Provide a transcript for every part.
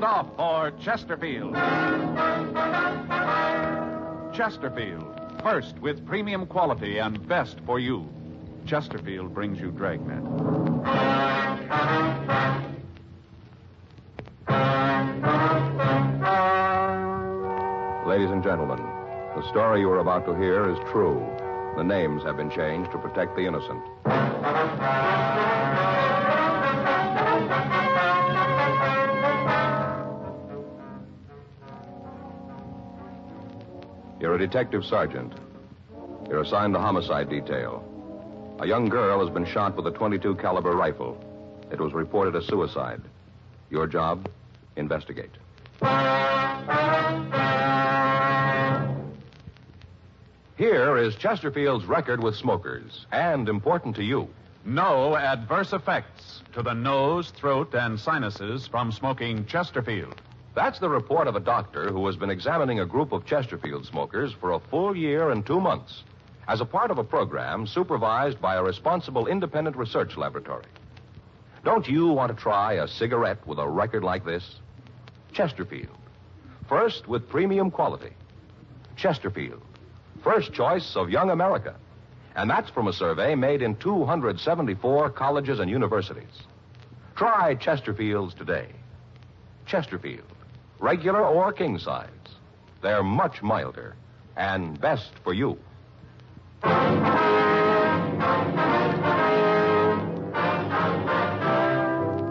Sound off for Chesterfield. Chesterfield, first with premium quality and best for you. Chesterfield brings you Dragnet. Ladies and gentlemen, the story you are about to hear is true. The names have been changed to protect the innocent. You're a detective sergeant. You're assigned to homicide detail. A young girl has been shot with a .22 caliber rifle. It was reported as suicide. Your job? Investigate. Here is Chesterfield's record with smokers, and important to you. No adverse effects to the nose, throat, and sinuses from smoking Chesterfield. That's the report of a doctor who has been examining a group of Chesterfield smokers for a full year and 2 months as a part of a program supervised by a responsible independent research laboratory. Don't you want to try a cigarette with a record like this? Chesterfield. First with premium quality. Chesterfield. First choice of young America. And that's from a survey made in 274 colleges and universities. Try Chesterfields today. Chesterfield. Regular or king size. They're much milder and best for you.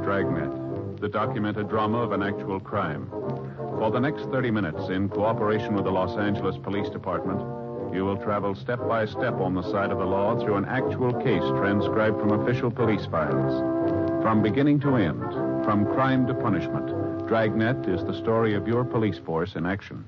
Dragnet, the documented drama of an actual crime. For the next 30 minutes, in cooperation with the Los Angeles Police Department, you will travel step by step on the side of the law through an actual case transcribed from official police files. From beginning to end, from crime to punishment, Dragnet is the story of your police force in action.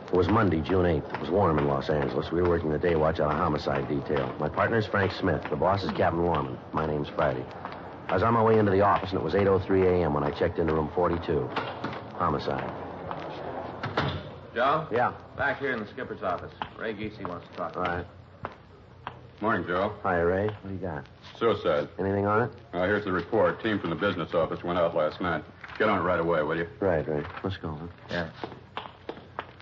It was Monday, June 8th. It was warm in Los Angeles. We were working the day watch on a homicide detail. My partner's Frank Smith. The boss is Captain Warman. My name's Friday. I was on my way into the office, and it was 8:03 a.m. when I checked into room 42. Homicide. Joe? Yeah. Back here in the skipper's office. Ray Geesey wants to talk to All you. right. Morning, Joe. Hi, Ray. What do you got? Suicide. Anything on it? Here's the report. Team from the business office went out last night. Get on it right away, will you? Right. Let's go. Huh? Yeah.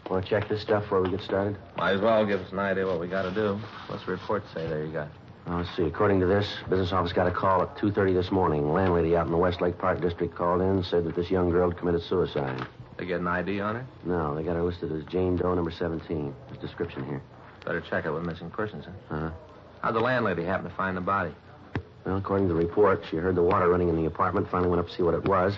Want to check this stuff before we get started? Might as well give us an idea what we got to do. What's the report say there you got? Let's see. According to this, business office got a call at 2:30 this morning. Landlady out in the Westlake Park District called in and said that this young girl had committed suicide. They get an ID on her? No, they got her listed as Jane Doe, number 17. There's description here. Better check it with missing persons, huh? Uh-huh. How'd the landlady happen to find the body? Well, according to the report, she heard the water running in the apartment, finally went up to see what it was.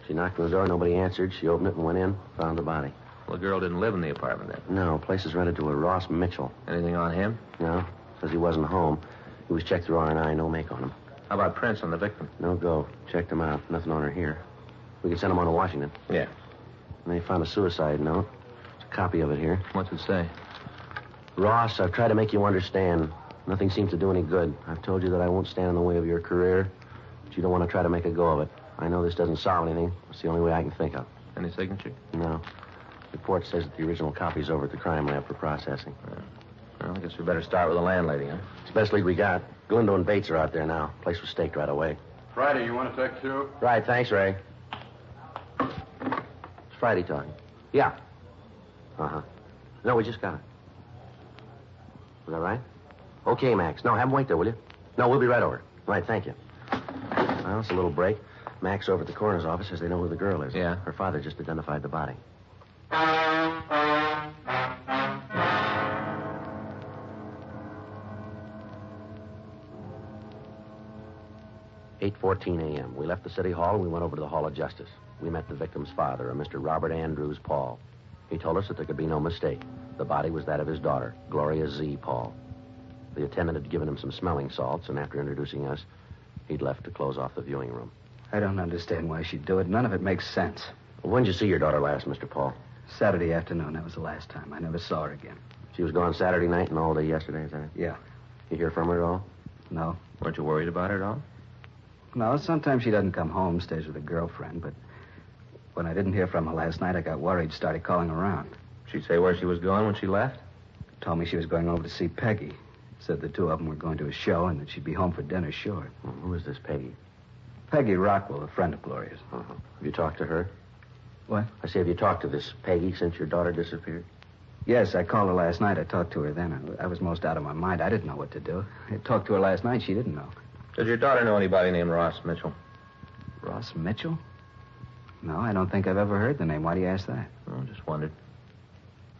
She knocked on the door, nobody answered. She opened it and went in, found the body. Well, the girl didn't live in the apartment then. No, place is rented to a Ross Mitchell. Anything on him? No, says he wasn't home. He was checked through R&I, no make on him. How about prints on the victim? No go. Checked him out. Nothing on her here. We could send him on to Washington. Yeah. And they found a suicide note. There's a copy of it here. What's it say? Ross, I've tried to make you understand. Nothing seems to do any good. I've told you that I won't stand in the way of your career, but you don't want to try to make a go of it. I know this doesn't solve anything. It's the only way I can think of. Any signature? No. The report says that the original copy's over at the crime lab for processing. Well, I guess we better start with the landlady, huh? It's the best lead we got. Galindo and Bates are out there now. Place was staked right away. Friday, you want to take two? Right, thanks, Ray. It's Friday talking. Yeah. Uh-huh. No, we just got it. Was that right? Okay, Max. No, have him wait there, will you? No, we'll be right over. Right, thank you. Well, it's a little break. Max over at the coroner's office says they know who the girl is. Yeah. Her father just identified the body. 8:14 a.m. We left the city hall and we went over to the Hall of Justice. We met the victim's father, a Mr. Robert Andrews Paul. He told us that there could be no mistake. The body was that of his daughter, Gloria Z. Paul. The attendant had given him some smelling salts, and after introducing us, he'd left to close off the viewing room. I don't understand why she'd do it. None of it makes sense. Well, when did you see your daughter last, Mr. Paul? Saturday afternoon. That was the last time. I never saw her again. She was gone Saturday night and all day yesterday, is that it? Yeah. You hear from her at all? No. Weren't you worried about her at all? No, sometimes she doesn't come home, stays with a girlfriend, but when I didn't hear from her last night, I got worried, started calling around. She'd say where she was going when she left? Told me she was going over to see Peggy. Said the two of them were going to a show and that she'd be home for dinner short. Well, who is this Peggy? Peggy Rockwell, a friend of Gloria's. Uh-huh. Have you talked to her? What? I say, have you talked to this Peggy since your daughter disappeared? Yes, I called her last night. I talked to her then. I was most out of my mind. I didn't know what to do. I talked to her last night. She didn't know. Does your daughter know anybody named Ross Mitchell? Ross Mitchell? No, I don't think I've ever heard the name. Why do you ask that? Oh, just wondered.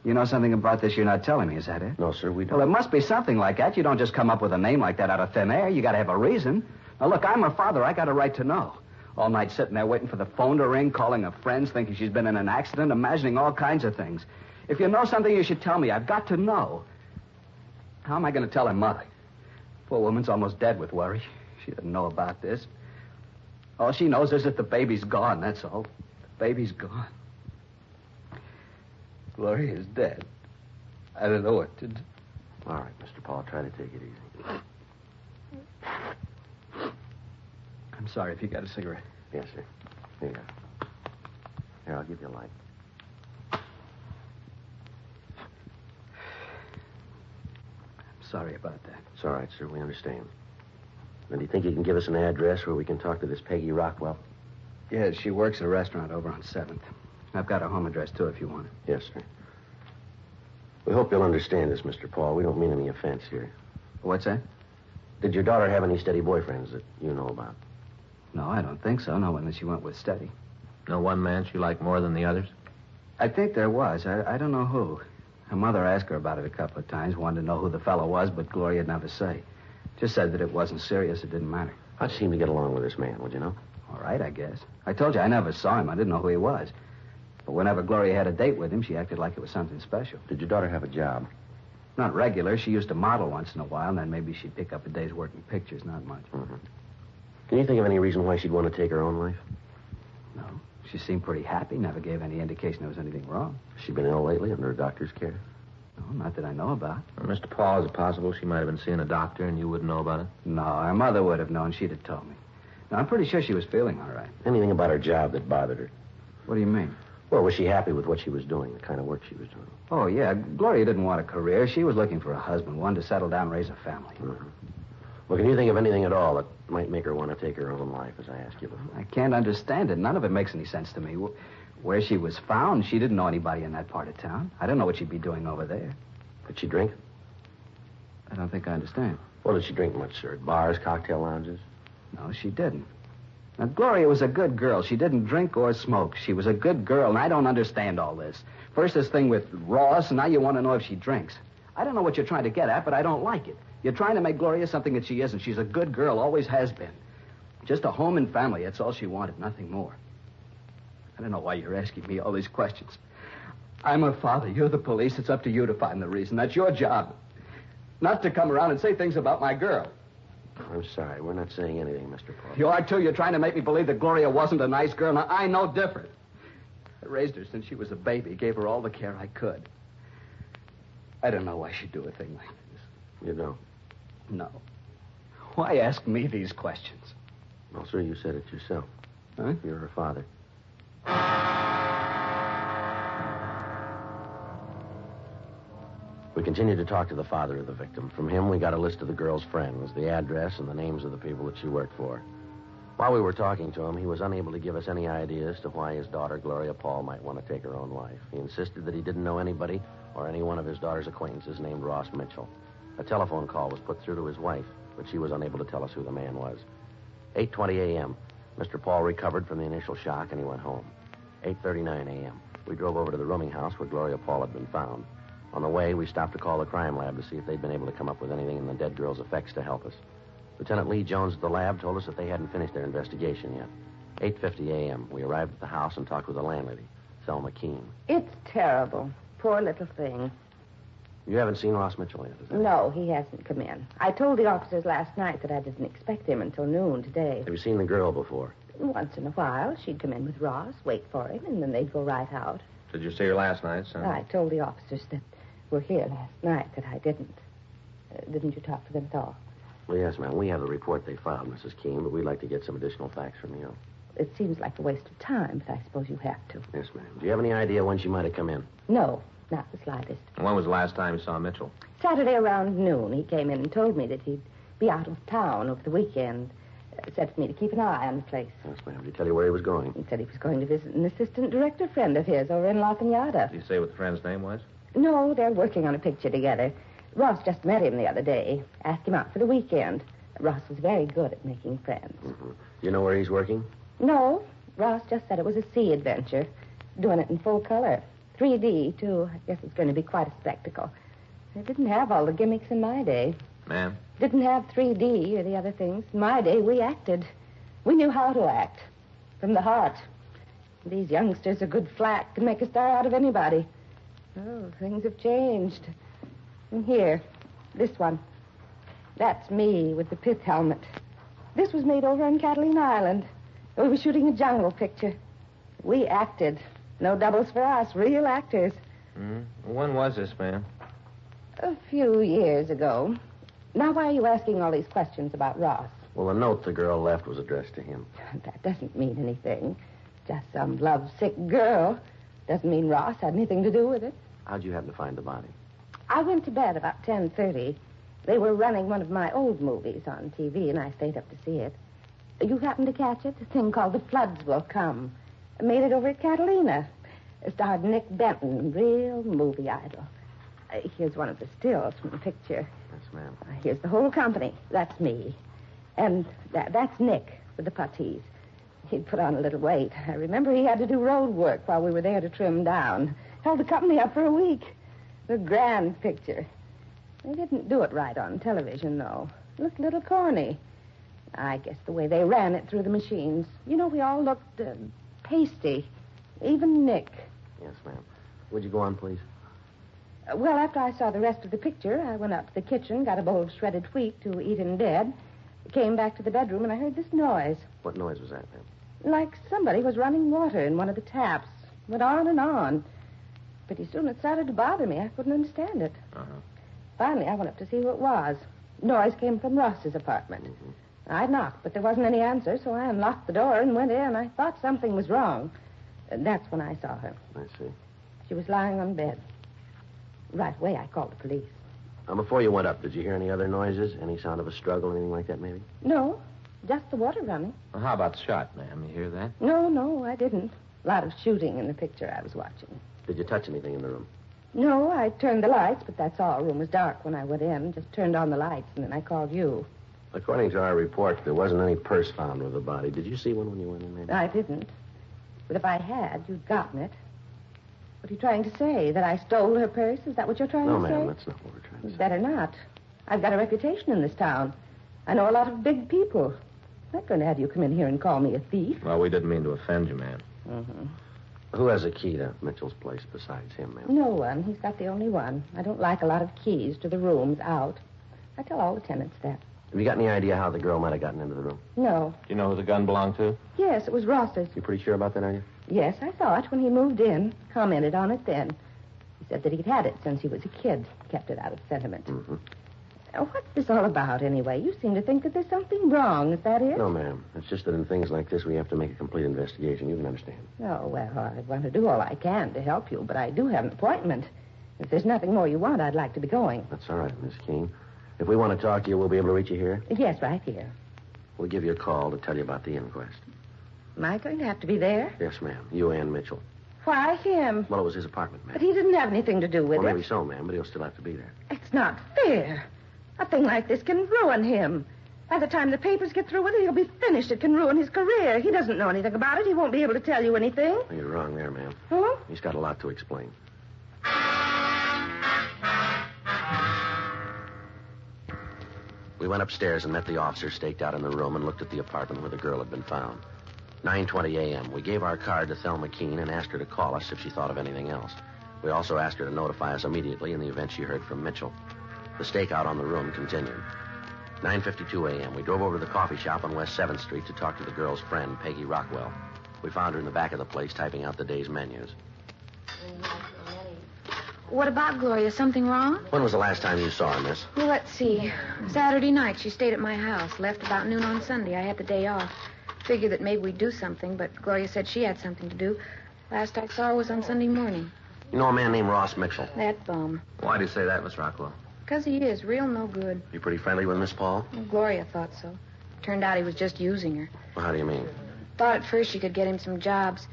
You know something about this you're not telling me, is that it? No, sir, we don't. Well, it must be something like that. You don't just come up with a name like that out of thin air. You got to have a reason. Now, look, I'm her father. I got a right to know. All night sitting there waiting for the phone to ring, calling her friends, thinking she's been in an accident, imagining all kinds of things. If you know something, you should tell me. I've got to know. How am I going to tell her mother? Poor woman's almost dead with worry. She doesn't know about this. All she knows is that the baby's gone, that's all. The baby's gone. Gloria is dead. I don't know what to do. All right, Mr. Paul, try to take it easy. I'm sorry if you got a cigarette. Yes, sir. Here you go. Here, I'll give you a light. I'm sorry about that. It's all right, sir. We understand. Now, do you think you can give us an address where we can talk to this Peggy Rockwell? Yeah, she works at a restaurant over on 7th. I've got her home address, too, if you want it. Yes, sir. We hope you'll understand this, Mr. Paul. We don't mean any offense here. What's that? Did your daughter have any steady boyfriends that you know about? No, I don't think so. No one that she went with steady. No one man she liked more than the others? I think there was. I don't know who. Her mother asked her about it a couple of times, wanted to know who the fellow was, but Gloria'd never say. Just said that it wasn't serious, it didn't matter. How'd you seem to get along with this man, would you know? All right, I guess. I told you I never saw him. I didn't know who he was. But whenever Gloria had a date with him, she acted like it was something special. Did your daughter have a job? Not regular. She used to model once in a while, and then maybe she'd pick up a day's work in pictures, not much. Mm-hmm. Can you think of any reason why she'd want to take her own life? No. She seemed pretty happy, never gave any indication there was anything wrong. Has she been ill lately under a doctor's care? No, not that I know about. Well, Mr. Paul, is it possible she might have been seeing a doctor and you wouldn't know about it? No, her mother would have known. She'd have told me. Now, I'm pretty sure she was feeling all right. Anything about her job that bothered her? What do you mean? Well, was she happy with what she was doing, the kind of work she was doing? Oh, yeah. Gloria didn't want a career. She was looking for a husband, one to settle down and raise a family. Mm-hmm. Well, can you think of anything at all that might make her want to take her own life, as I asked you before? I can't understand it. None of it makes any sense to me. Where she was found, she didn't know anybody in that part of town. I don't know what she'd be doing over there. Did she drink? I don't think I understand. Well, did she drink much, sir? At bars, cocktail lounges? No, she didn't. Now, Gloria was a good girl. She didn't drink or smoke. She was a good girl, and I don't understand all this. First this thing with Ross, and now you want to know if she drinks. I don't know what you're trying to get at, but I don't like it. You're trying to make Gloria something that she isn't. She's a good girl, always has been. Just a home and family, that's all she wanted, nothing more. I don't know why you're asking me all these questions. I'm her father. You're the police. It's up to you to find the reason. That's your job. Not to come around and say things about my girl. I'm sorry. We're not saying anything, Mr. Paul. You are, too. You're trying to make me believe that Gloria wasn't a nice girl. Now, I know different. I raised her since she was a baby, gave her all the care I could. I don't know why she'd do a thing like this. You don't? No. Why ask me these questions? Well, sir, you said it yourself. Huh? You're her father. We continued to talk to the father of the victim. From him, we got a list of the girl's friends, the address, and the names of the people that she worked for. While we were talking to him, he was unable to give us any idea as to why his daughter, Gloria Paul, might want to take her own life. He insisted that he didn't know anybody or any one of his daughter's acquaintances named Ross Mitchell. A telephone call was put through to his wife, but she was unable to tell us who the man was. 8:20 a.m., Mr. Paul recovered from the initial shock, and he went home. 8:39 a.m., we drove over to the rooming house where Gloria Paul had been found. On the way, we stopped to call the crime lab to see if they'd been able to come up with anything in the dead girl's effects to help us. Lieutenant Lee Jones at the lab told us that they hadn't finished their investigation yet. 8:50 a.m., we arrived at the house and talked with the landlady, Thelma Keene. It's terrible. Poor little thing. You haven't seen Ross Mitchell yet, is that? No, he hasn't come in. I told the officers last night that I didn't expect him until noon today. Have you seen the girl before? Once in a while, she'd come in with Ross, wait for him, and then they'd go right out. Did you see her last night, son? I told the officers that were here last night that I didn't. Didn't you talk to them at all? Well, yes, ma'am. We have the report they filed, Mrs. Keene, but we'd like to get some additional facts from you. It seems like a waste of time, but I suppose you have to. Yes, ma'am. Do you have any idea when she might have come in? No, not the slightest. And when was the last time you saw Mitchell? Saturday around noon, he came in and told me that he'd be out of town over the weekend. Said for me to keep an eye on the place. Yes, ma'am. Did he tell you where he was going? He said he was going to visit an assistant director friend of his over in La Cañada. Did you say what the friend's name was? No, they're working on a picture together. Ross just met him the other day. Asked him out for the weekend. Ross was very good at making friends. Mm-hmm. Do you know where he's working? No, Ross just said it was a sea adventure. Doing it in full color. 3D, too. I guess it's going to be quite a spectacle. They didn't have all the gimmicks in my day. Ma'am? Didn't have 3D or the other things. In my day, we acted. We knew how to act. From the heart. These youngsters are good flat. Can make a star out of anybody. Oh, things have changed. And here, this one. That's me with the pith helmet. This was made over on Catalina Island. We were shooting a jungle picture. We acted. No doubles for us. Real actors. When was this, ma'am? A few years ago. Now, why are you asking all these questions about Ross? Well, the note the girl left was addressed to him. That doesn't mean anything. Just some lovesick girl. Doesn't mean Ross had anything to do with it. How'd you happen to find the body? I went to bed about 10:30. They were running one of my old movies on TV, and I stayed up to see it. You happened to catch it? A thing called The Floods Will Come. I made it over at Catalina. It starred Nick Benton, real movie idol. Here's one of the stills from the picture. Yes, ma'am. Here's the whole company. That's me. And that's Nick with the puttees. He'd put on a little weight. I remember he had to do road work while we were there to trim down. Held the company up for a week. The grand picture. They didn't do it right on television, though. It looked a little corny. I guess the way they ran it through the machines. You know, we all looked pasty. Even Nick. Yes, ma'am. Would you go on, please? Well, after I saw the rest of the picture, I went up to the kitchen, got a bowl of shredded wheat to eat in bed, came back to the bedroom, and I heard this noise. What noise was that, ma'am? Like somebody was running water in one of the taps. Went on and on. Pretty soon it started to bother me. I couldn't understand it. Finally, I went up to see who it was. Noise came from Ross's apartment. I knocked, but there wasn't any answer, so I unlocked the door and went in. I thought something was wrong. And that's when I saw her. I see. She was lying on bed. Right away, I called the police. Before you went up, did you hear any other noises? Any sound of a struggle, anything like that, maybe? No, just the water running. Well, how about the shot, ma'am? You hear that? No, I didn't. A lot of shooting in the picture I was watching. Did you touch anything in the room? No, I turned the lights, but that's all. The room was dark when I went in. Just turned on the lights, and then I called you. According to our report, there wasn't any purse found with the body. Did you see one when you went in, maybe? I didn't. But if I had, you'd gotten it. What are you trying to say? That I stole her purse? Is that what you're trying No, to say? No, ma'am, that's not what we're trying to say. Better not. I've got a reputation in this town. I know a lot of big people. I'm not going to have you come in here and call me a thief. Well, we didn't mean to offend you, ma'am. Who has a key to Mitchell's place besides him, ma'am? No one. He's got the only one. I don't like a lot of keys to the rooms out. I tell all the tenants that. Have you got any idea how the girl might have gotten into the room? No. Do you know who the gun belonged to? Yes, it was Ross's. You pretty sure about that, are you? Yes, I saw it when he moved in. Commented on it then. He said that he'd had it since he was a kid. Kept it out of sentiment. What's this all about, anyway? You seem to think that there's something wrong. Is that it? No, ma'am. It's just that in things like this, we have to make a complete investigation. You can understand. Oh, well, I want to do all I can to help you, but I do have an appointment. If there's nothing more you want, I'd like to be going. That's all right, Miss Keene. If we want to talk to you, we'll be able to reach you here? Yes, right here. We'll give you a call to tell you about the inquest. Am I going to have to be there? Yes, ma'am. You and Mitchell. Why him? Well, it was his apartment, ma'am. But he didn't have anything to do with Well, it. maybe so, ma'am, but he'll still have to be there. It's not fair. A thing like this can ruin him. By the time the papers get through with it, he'll be finished. It can ruin his career. He doesn't know anything about it. He won't be able to tell you anything. Well, you're wrong there, ma'am. Huh? He's got a lot to explain. We went upstairs and met the officer staked out in the room and looked at the apartment where the girl had been found. 9:20 a.m. We gave our card to Thelma Keene and asked her to call us if she thought of anything else. We also asked her to notify us immediately in the event she heard from Mitchell. The stakeout on the room continued. 9:52 a.m. We drove over to the coffee shop on West 7th Street to talk to the girl's friend, Peggy Rockwell. We found her in the back of the place typing out the day's menus. What about Gloria? Something wrong? When was the last time you saw her, miss? Well, let's see. Saturday night, she stayed at my house. Left about noon on Sunday. I had the day off. Figured that maybe we'd do something, but Gloria said she had something to do. Last I saw her was on Sunday morning. You know a man named Ross Mitchell? That bum. Why do you say that, Miss Rockwell? 'Cause he is real no good. You pretty friendly with Miss Paul? Well, Gloria thought so. Turned out he was just using her. Well, how do you mean? Thought at first she could get him some jobs.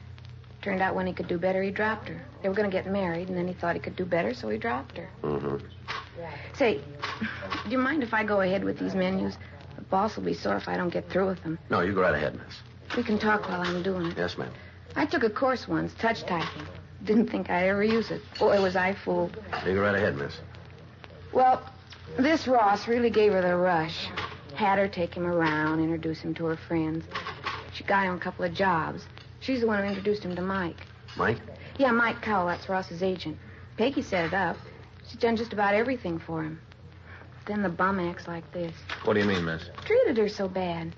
Turned out when he could do better, he dropped her. They were going to get married, and then he thought he could do better, so he dropped her. Mm-hmm. Say, do you mind if I go ahead with these menus? The boss will be sore if I don't get through with them. No, you go right ahead, miss. We can talk while I'm doing it. Yes, ma'am. I took a course once, touch typing. Didn't think I'd ever use it. Boy, was I fooled. You go right ahead, miss. Well, this Ross really gave her the rush. Had her take him around, introduce him to her friends. She got him a couple of jobs. She's the one who introduced him to Mike. Mike? Yeah, Mike Cowell. That's Ross's agent. Peggy set it up. She's done just about everything for him. Then the bum acts like this. What do you mean, miss? Treated her so bad.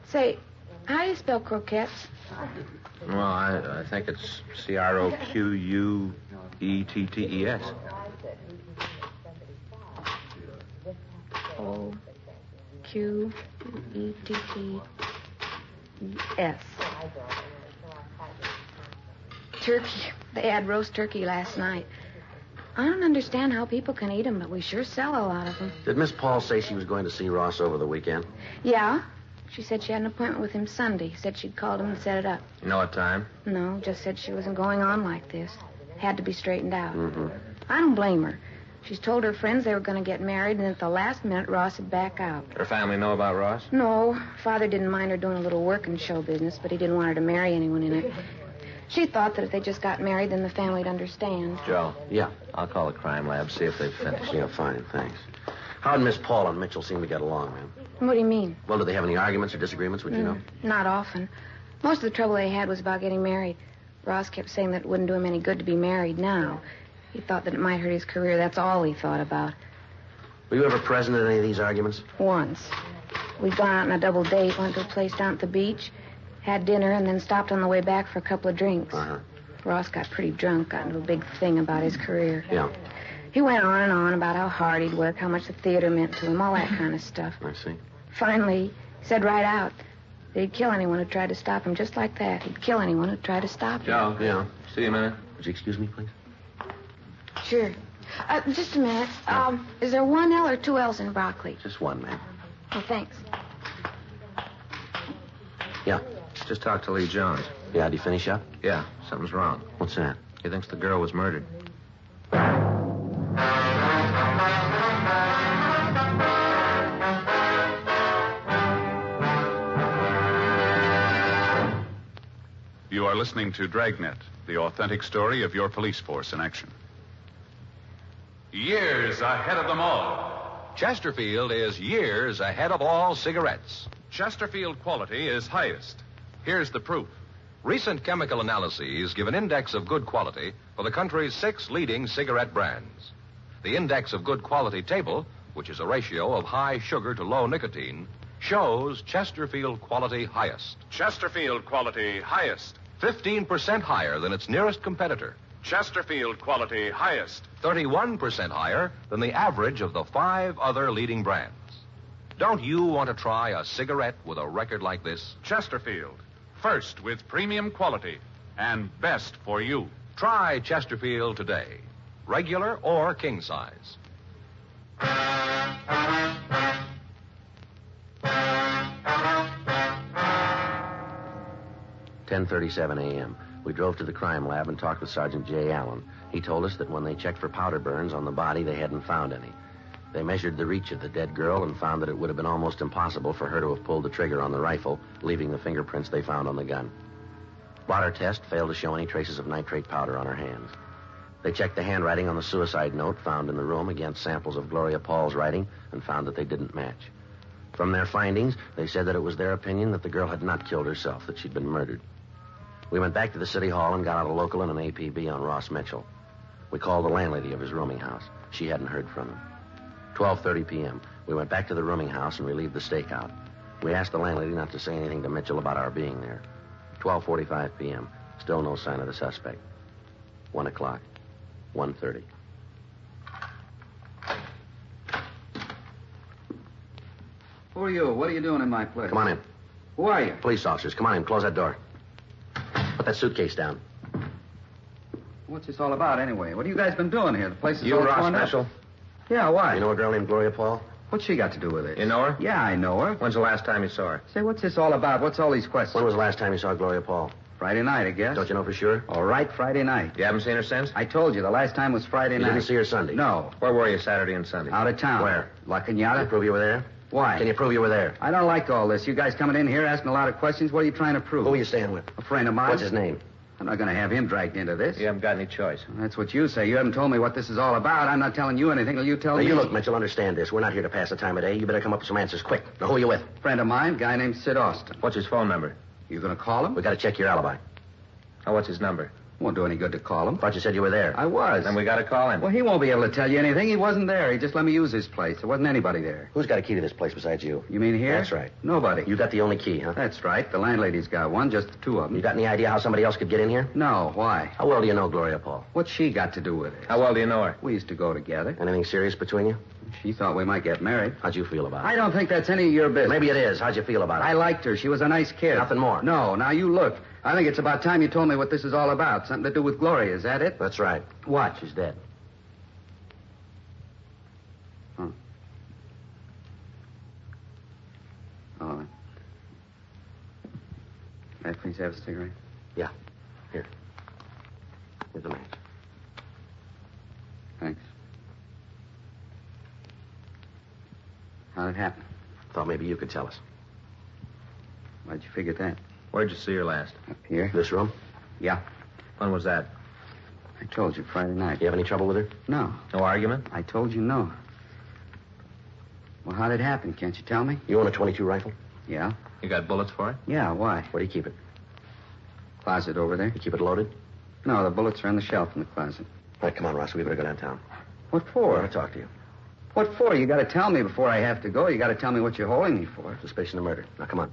Say, how do you spell croquettes? Well, I think it's Croquettes. O-Q-E-T-T-E-S. Turkey. They had roast turkey last night. I don't understand how people can eat them, but we sure sell a lot of them. Did Miss Paul say she was going to see Ross over the weekend? Yeah. She said she had an appointment with him Sunday. Said she'd called him and set it up. You know what time? No, just said she wasn't going on like this. Had to be straightened out. Mm-hmm. I don't blame her. She's told her friends they were going to get married, and at the last minute, Ross would back out. Her family know about Ross? No. Father didn't mind her doing a little work in show business, but he didn't want her to marry anyone in it. She thought that if they just got married, then the family'd understand. Joe. Yeah. I'll call the crime lab, see if they've finished. Yeah, fine, thanks. How'd Miss Paul and Mitchell seem to get along, ma'am? What do you mean? Well, did they have any arguments or disagreements, would you know? Not often. Most of the trouble they had was about getting married. Ross kept saying that it wouldn't do him any good to be married now. He thought that it might hurt his career. That's all he thought about. Were you ever present at any of these arguments? Once. We'd gone out on a double date, went to a place down at the beach, had dinner, and then stopped on the way back for a couple of drinks. Uh-huh. Ross got pretty drunk, got into a big thing about his career. Yeah. He went on and on about how hard he'd work, how much the theater meant to him, all that kind of stuff. I see. Finally, he said right out that he'd kill anyone who tried to stop him, just like that. He'd kill anyone who tried to stop him. Joe. Yeah. See you a minute. Would you excuse me, please? Sure. Just a minute. Is there one L or two L's in broccoli? Just one, ma'am. Oh, thanks. Yeah. Just talked to Lee Jones. Yeah, did you finish up? Yeah, something's wrong. What's that? He thinks the girl was murdered. You are listening to Dragnet, the authentic story of your police force in action. Years ahead of them all. Chesterfield is years ahead of all cigarettes. Chesterfield quality is highest. Here's the proof. Recent chemical analyses give an index of good quality for the country's 6 leading cigarette brands. The index of good quality table, which is a ratio of high sugar to low nicotine, shows Chesterfield quality highest. Chesterfield quality highest. 15% higher than its nearest competitor. Chesterfield quality highest. 31% higher than the average of the 5 other leading brands. Don't you want to try a cigarette with a record like this? Chesterfield. First with premium quality and best for you. Try Chesterfield today. Regular or king size. 10:37 a.m. We drove to the crime lab and talked with Sergeant J. Allen. He told us that when they checked for powder burns on the body, they hadn't found any. They measured the reach of the dead girl and found that it would have been almost impossible for her to have pulled the trigger on the rifle, leaving the fingerprints they found on the gun. Blotter test failed to show any traces of nitrate powder on her hands. They checked the handwriting on the suicide note found in the room against samples of Gloria Paul's writing and found that they didn't match. From their findings, they said that it was their opinion that the girl had not killed herself, that she'd been murdered. We went back to the city hall and got out a local and an APB on Ross Mitchell. We called the landlady of his rooming house. She hadn't heard from him. 12:30 p.m. We went back to the rooming house and relieved the stakeout. We asked the landlady not to say anything to Mitchell about our being there. 12:45 p.m. Still no sign of the suspect. 1 o'clock. 1:30. Who are you? What are you doing in my place? Come on in. Who are you? Police officers, come on in. Close that door. Put that suitcase down. What's this all about, anyway? What have you guys been doing here? The place is You all Ross torn up. Mitchell? Yeah, why? You know a girl named Gloria Paul? What's she got to do with it? You know her? Yeah, I know her. When's the last time you saw her? Say, what's this all about? What's all these questions? When was the last time you saw Gloria Paul? Friday night, I guess. Don't you know for sure? All right, Friday night. You haven't seen her since? I told you, the last time was Friday You night. didn't see her Sunday? No. Where were you Saturday and Sunday? Out of town. Where? La Can you Cañada. prove you were there? Why? Can you prove you were there? I don't like all this. You guys coming in here asking a lot of questions. What are you trying to prove? Who are you staying with? A friend of mine. What's his name? I'm not going to have him dragged into this. You haven't got any choice. That's what you say. You haven't told me what this is all about. I'm not telling you anything till you tell Now, me. you look, Mitchell, understand this. We're not here to pass the time of day. You better come up with some answers quick. Now, who are you with? Friend of mine, guy named Sid Austin. What's his phone number? You going to call him? We got to check your alibi. Oh, what's his number? Won't do any good to call him. Thought you said you were there. I was. Then we got to call him. Well, he won't be able to tell you anything. He wasn't there. He just let me use his place. There wasn't anybody there. Who's got a key to this place besides you? You mean here? That's right. Nobody. You got the only key, huh? That's right. The landlady's got one, just the two of them. You got any idea how somebody else could get in here? No, why? How well do you know Gloria Paul? What's she got to do with it? How well do you know her? We used to go together. Anything serious between you? She thought we might get married. How'd you feel about it? I don't think that's any of your business. Maybe it is. How'd you feel about it? I liked her. She was a nice kid. Nothing more? No. Now, you look. I think it's about time you told me what this is all about. Something to do with Gloria. Is that it? That's right. What? She's dead. Huh. Oh. May I please have a cigarette? Yeah. Here. Here's a match. Thanks. How'd it happen? Thought maybe you could tell us. Why'd you figure that? Where'd you see her last? Up here? This room? Yeah. When was that? I told you Friday night. You have any trouble with her? No. No argument? I told you no. Well, how'd it happen? Can't you tell me? You own a .22 rifle? Yeah. You got bullets for it? Yeah, why? Where do you keep it? Closet over there. You keep it loaded? No, the bullets are on the shelf in the closet. All right, come on, Ross. We better go downtown. What I for? want to talk to you. What for? You got to tell me before I have to go. You got to tell me what you're holding me for. Suspicion of murder. Now, come on.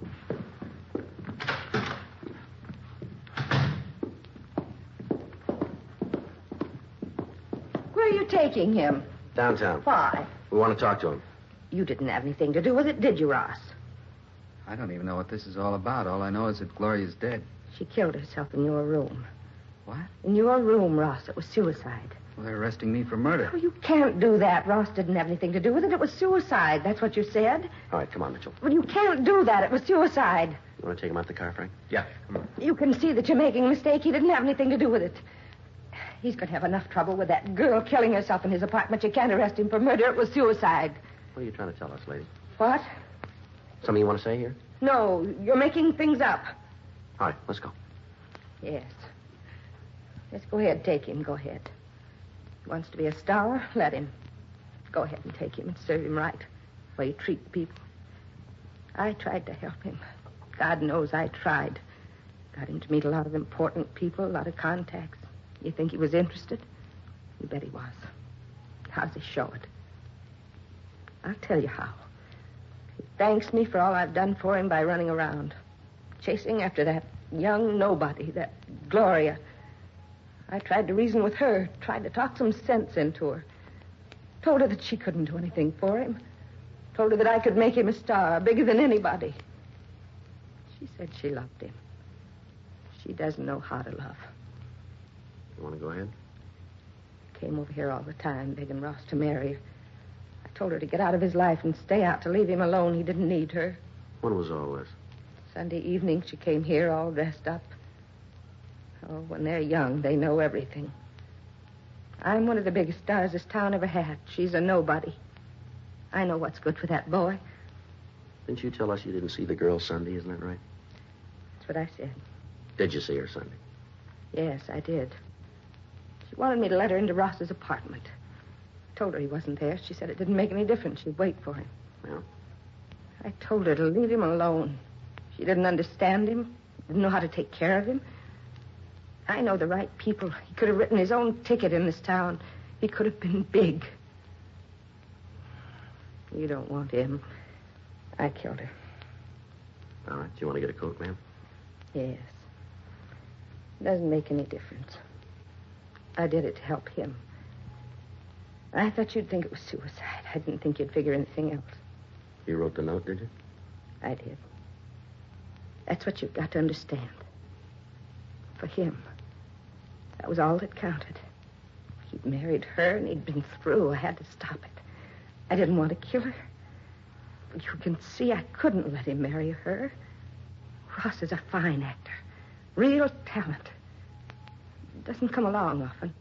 Where are you taking him? Downtown. Why? We want to talk to him. You didn't have anything to do with it, did you, Ross? I don't even know what this is all about. All I know is that Gloria's dead. She killed herself in your room. What? In your room, Ross. It was suicide. Well, they're arresting me for murder. Oh, you can't do that. Ross didn't have anything to do with it. It was suicide. That's what you said. All right, come on, Mitchell. Well, you can't do that. It was suicide. You want to take him out the car, Frank? Yeah, come on. You can see that you're making a mistake. He didn't have anything to do with it. He's going to have enough trouble with that girl killing herself in his apartment. You can't arrest him for murder. It was suicide. What are you trying to tell us, lady? What? Something you want to say here? No, you're making things up. All right, let's go. Yes. Yes, go ahead. Take him. Go ahead. He wants to be a star. Let him. Go ahead and take him and serve him right. The way you treat people. I tried to help him. God knows I tried. Got him to meet a lot of important people, a lot of contacts. You think he was interested? You bet he was. How does he show it? I'll tell you how. He thanks me for all I've done for him by running around. Chasing after that young nobody, that Gloria. I tried to reason with her, tried to talk some sense into her. Told her that she couldn't do anything for him. Told her that I could make him a star, bigger than anybody. She said she loved him. She doesn't know how to love. You want to go ahead? Came over here all the time, begging Ross to marry her. I told her to get out of his life and stay out, to leave him alone. He didn't need her. When was all this? Sunday evening, she came here all dressed up. Oh, when they're young, they know everything. I'm one of the biggest stars this town ever had. She's a nobody. I know what's good for that boy. Didn't you tell us you didn't see the girl Sunday, isn't that right? That's what I said. Did you see her Sunday? Yes, I did. She wanted me to let her into Ross's apartment. I told her he wasn't there. She said it didn't make any difference. She'd wait for him. Yeah? I told her to leave him alone. She didn't understand him, didn't know how to take care of him. I know the right people. He could have written his own ticket in this town. He could have been big. You don't want him. I killed her. All right. Do you want to get a coat, ma'am? Yes. Doesn't make any difference. I did it to help him. I thought you'd think it was suicide. I didn't think you'd figure anything else. You wrote the note, did you? I did. That's what you've got to understand. For him. That was all that counted. He'd married her and he'd been through. I had to stop it. I didn't want to kill her. You can see I couldn't let him marry her. Ross is a fine actor. Real talent. Doesn't come along often.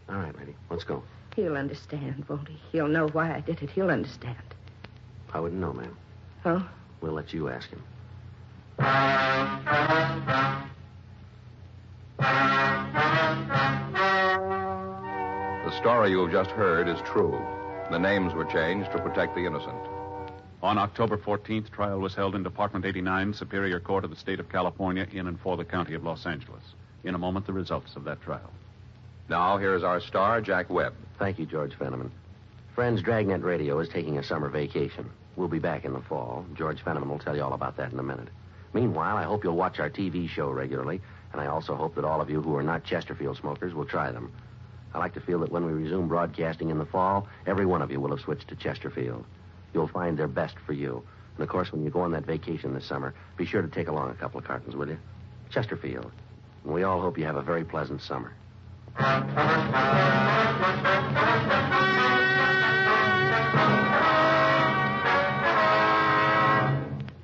All right, lady. Let's go. He'll understand, won't he? He'll know why I did it. He'll understand. I wouldn't know, ma'am. Oh? We'll let you ask him. The story you have just heard is true. The names were changed to protect the innocent. On October 14th, trial was held in Department 89, Superior Court of the State of California, in and for the County of Los Angeles. In a moment, the results of that trial. Now, here is our star, Jack Webb. Thank you, George Fenneman. Friends, Dragnet Radio is taking a summer vacation. We'll be back in the fall. George Fenneman will tell you all about that in a minute. Meanwhile, I hope you'll watch our TV show regularly, and I also hope that all of you who are not Chesterfield smokers will try them. I like to feel that when we resume broadcasting in the fall, every one of you will have switched to Chesterfield. You'll find their best for you. And, of course, when you go on that vacation this summer, be sure to take along a couple of cartons, will you? Chesterfield. And we all hope you have a very pleasant summer.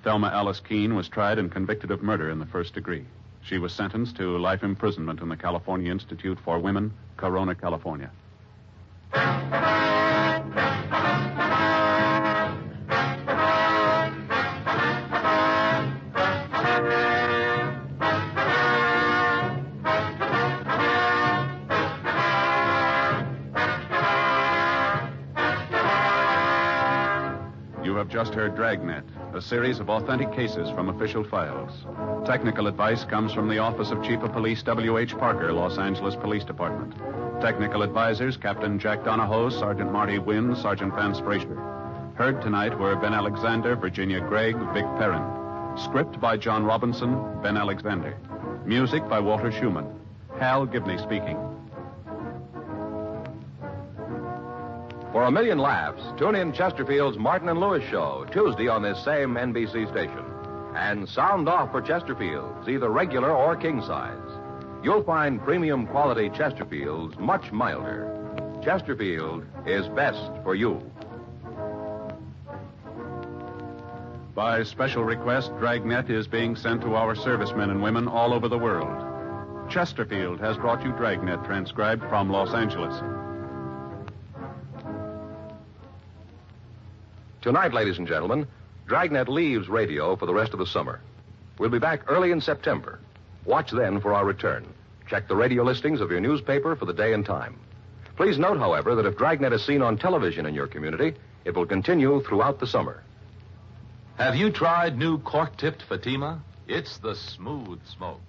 Thelma Alice Keene was tried and convicted of murder in the first degree. She was sentenced to life imprisonment in the California Institute for Women, Corona, California. You have just heard Dragnet, a series of authentic cases from official files. Technical advice comes from the Office of Chief of Police W.H. Parker, Los Angeles Police Department. Technical advisors, Captain Jack Donahoe, Sergeant Marty Wynn, Sergeant Vance Frazier. Heard tonight were Ben Alexander, Virginia Gregg, Vic Perrin. Script by John Robinson, Ben Alexander. Music by Walter Schumann. Hal Gibney speaking. For a million laughs, tune in Chesterfield's Martin and Lewis show, Tuesday on this same NBC station. And sound off for Chesterfields, either regular or king size. You'll find premium quality Chesterfields much milder. Chesterfield is best for you. By special request, Dragnet is being sent to our servicemen and women all over the world. Chesterfield has brought you Dragnet, transcribed from Los Angeles. Tonight, ladies and gentlemen, Dragnet leaves radio for the rest of the summer. We'll be back early in September. Watch then for our return. Check the radio listings of your newspaper for the day and time. Please note, however, that if Dragnet is seen on television in your community, it will continue throughout the summer. Have you tried new cork-tipped Fatima? It's the smooth smoke.